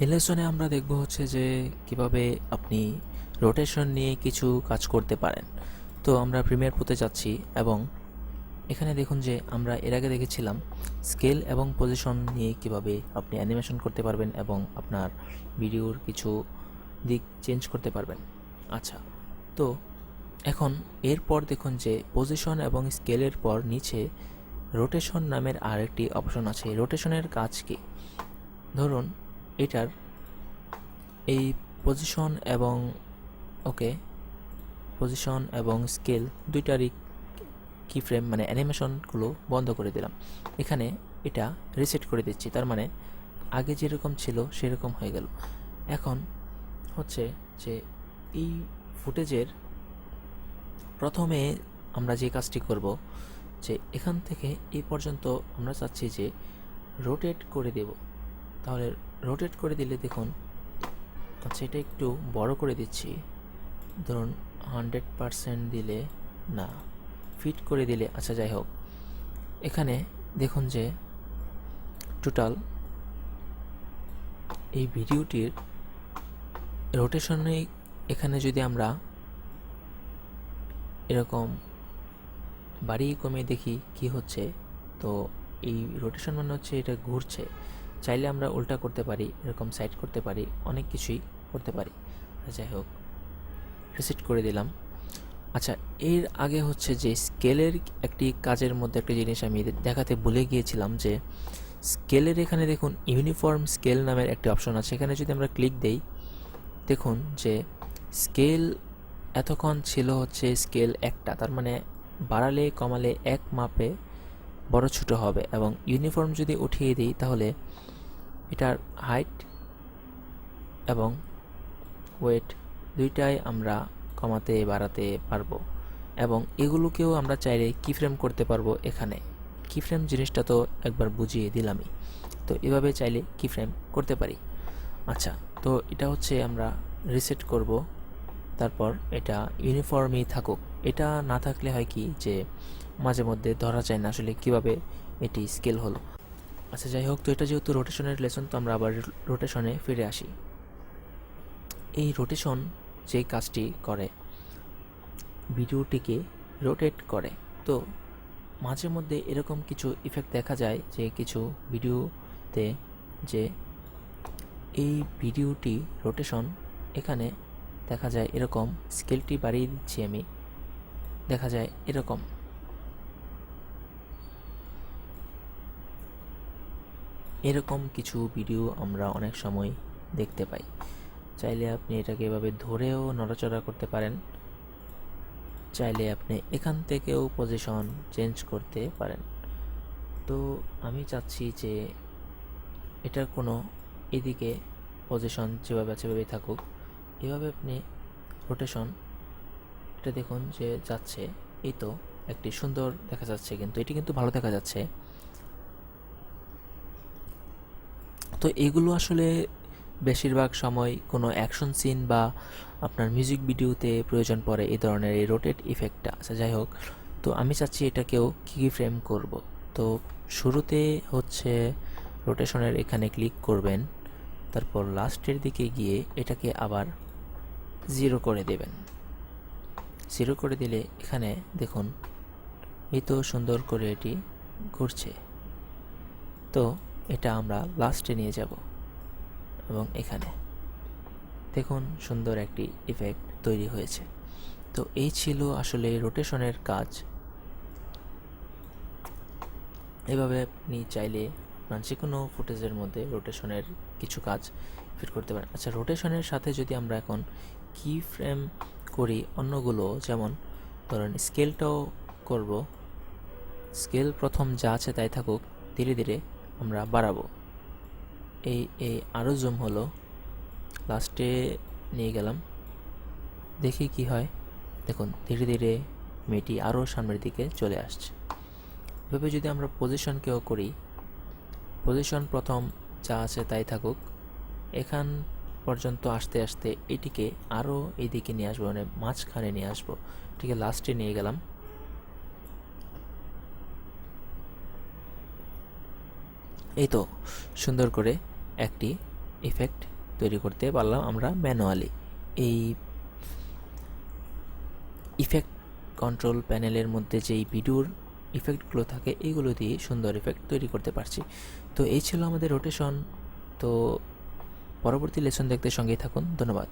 এই লেসনে আমরা দেখব হচ্ছে যে কিভাবে আপনি রোটেশন নিয়ে কিছু কাজ করতে পারেন। তো আমরা প্রিমিয়ার প্রোতে যাচ্ছি এবং এখানে দেখুন যে আমরা এর আগে দেখেছিলাম স্কেল এবং পজিশন নিয়ে কিভাবে আপনি অ্যানিমেশন করতে পারবেন এবং আপনার ভিডিওর কিছু দিক চেঞ্জ করতে পারবেন। আচ্ছা, তো এখন এরপর দেখুন যে পজিশন এবং স্কেলের পর নিচে রোটেশন নামের আরেকটি অপশন আছে। রোটেশনের কাজ কি? ধরুন এটার এই পজিশন এবং পজিশন এবং স্কেল দুইটারই কি ফ্রেম মানে অ্যানিমেশনগুলো বন্ধ করে দিলাম। এখানে এটা রিসেট করে দিচ্ছি, তার মানে আগে যেরকম ছিল সেরকম হয়ে গেল। এখন হচ্ছে যে এই ফুটেজের প্রথমে আমরা যে কাজটি করব যে এখান থেকে এই পর্যন্ত আমরা চাচ্ছি যে রোটেট করে দেব। তাহলে রোটেট করে দিলে দেখুন, আচ্ছা এটা একটু বড় করে দিচ্ছি, ধরুন 100% দিলে না, ফিট করে দিলে, আচ্ছা যাই হোক, এখানে দেখুন যে টোটাল এই ভিডিওটির রোটেশনে এখানে যদি আমরা এরকম বাড়িয়ে কমিয়ে দেখি কি হচ্ছে, তো এই রোটেশন মানে হচ্ছে এটা ঘুরছে। চাইলে আমরা উল্টা করতে পারি, এরকম সাইড করতে পারি, অনেক কিছুই করতে পারি। যাই হোক, রিসেট করে দিলাম। আচ্ছা, এর আগে হচ্ছে যে স্কেলের একটি কাজের মধ্যে একটা জিনিস আমি দেখাতে ভুলে গিয়েছিলাম যে স্কেলের এখানে দেখুন ইউনিফর্ম স্কেল নামের একটি অপশন আছে। এখানে যদি আমরা ক্লিক দেই, দেখুন যে স্কেল এতক্ষণ ছিল হচ্ছে স্কেল একটা, তার মানে বাড়ালে কমালে এক মাপে বড় ছোট হবে। এবং ইউনিফর্ম যদি উঠিয়ে দিই তাহলে এটার হাইট এবং ওয়েট দুইটাই আমরা কমাতে বাড়াতে পারবো। এবং এগুলোকেও আমরা চাইলে কিফ্রেম করতে পারবো। এখানে কিফ্রেম জিনিসটা তো একবার বুঝিয়ে দিলামই, তো এভাবে চাইলে কিফ্রেম করতে পারি। আচ্ছা, তো এটা হচ্ছে আমরা রিসেট করব, তারপর এটা ইউনিফর্মই থাকুক। এটা না থাকলে হয় কি যে মাঝে মধ্যে ধরা যায় না আসলে কিভাবে এটি স্কেল হলো। আচ্ছা যাই হোক, তো এটা যেহেতু রোটেশনের লেসন, তো আমরা আবার রোটেশনে ফিরে আসি। এই রোটেশন যে কাজটি করে ভিডিওটিকে রোটেট করে, তো মাঝে মধ্যে এরকম কিছু ইফেক্ট দেখা যায় যে কিছু ভিডিওতে যে এই ভিডিওটি রোটেশন এখানে দেখা যায় এরকম, স্কেলটি বাড়িয়ে দিচ্ছি আমি, দেখা যায় এরকম। এরকম কিছু ভিডিও আমরা অনেক সময় দেখতে পাই। চাইলে আপনি এটাকে এভাবে ধরেও নড়াচড়া করতে পারেন, চাইলে আপনি এখান থেকেও পজিশন চেঞ্জ করতে পারেন। তো আমি চাচ্ছি যে এটার কোনো এদিকে পজিশন যেভাবে আছে সেভাবেই থাকুক। এভাবে আপনি রোটেশন, এটা দেখুন যে যাচ্ছে, এই তো একটি সুন্দর দেখা যাচ্ছে, কিন্তু এটি কিন্তু ভালো দেখা যাচ্ছে। তো এগুলো আসলে বেশিরভাগ সময় কোনো অ্যাকশন সিন বা আপনার মিউজিক ভিডিওতে প্রয়োজন পড়ে এই ধরনের এই রোটেট ইফেক্টটা। আচ্ছা যাই হোক, তো আমি চাচ্ছি এটাকেও কি ফ্রেম করব। তো শুরুতে হচ্ছে রোটেশনের এখানে ক্লিক করবেন, তারপর লাস্টের দিকে গিয়ে এটাকে আবার 0 করে দেবেন। 0 করে দিলে এখানে দেখুন এই তো সুন্দর করে এটি ঘুরছে। তো এটা আমরা লাস্টে নিয়ে যাব এবং এখানে দেখুন সুন্দর একটি ইফেক্ট তৈরি হয়েছে। তো এই ছিল আসলে রোটেশনের কাজ। এভাবে আপনি চাইলে আপনার যে কোনো ফুটেজের মধ্যে রোটেশনের কিছু কাজ ফিট করতে পারেন। আচ্ছা, রোটেশনের সাথে যদি আমরা এখন কি ফ্রেম করি অন্যগুলো, যেমন ধরেন স্কেলটাও করব, স্কেল প্রথম যা আছে তাই থাকুক, ধীরে ধীরে আমরা বাড়াবো। এই এই আরও জুম হলো, লাস্টে নিয়ে গেলাম, দেখি কি হয়। দেখুন ধীরে ধীরে মেয়েটি আরও সামনের দিকে চলে আসছে। এভাবে যদি আমরা পজিশনকেও করি, পজিশন প্রথম যা আছে তাই থাকুক, এখান পর্যন্ত আসতে আসতে এটিকে আরও এইদিকে নিয়ে আসবো, মানে মাঝখানে নিয়ে আসবো, ঠিক আছে, লাস্টে নিয়ে গেলাম। এই তো সুন্দর করে একটি ইফেক্ট তৈরি করতে পারলাম আমরা ম্যানুয়ালি। এই ইফেক্ট কন্ট্রোল প্যানেলের মধ্যে যেই ভিডিওর ইফেক্টগুলো থাকে এইগুলো দিয়ে সুন্দর ইফেক্ট তৈরি করতে পারছি। তো এই ছিল আমাদের রোটেশন। তো পরবর্তী লেসন দেখতে সঙ্গেই থাকুন। ধন্যবাদ।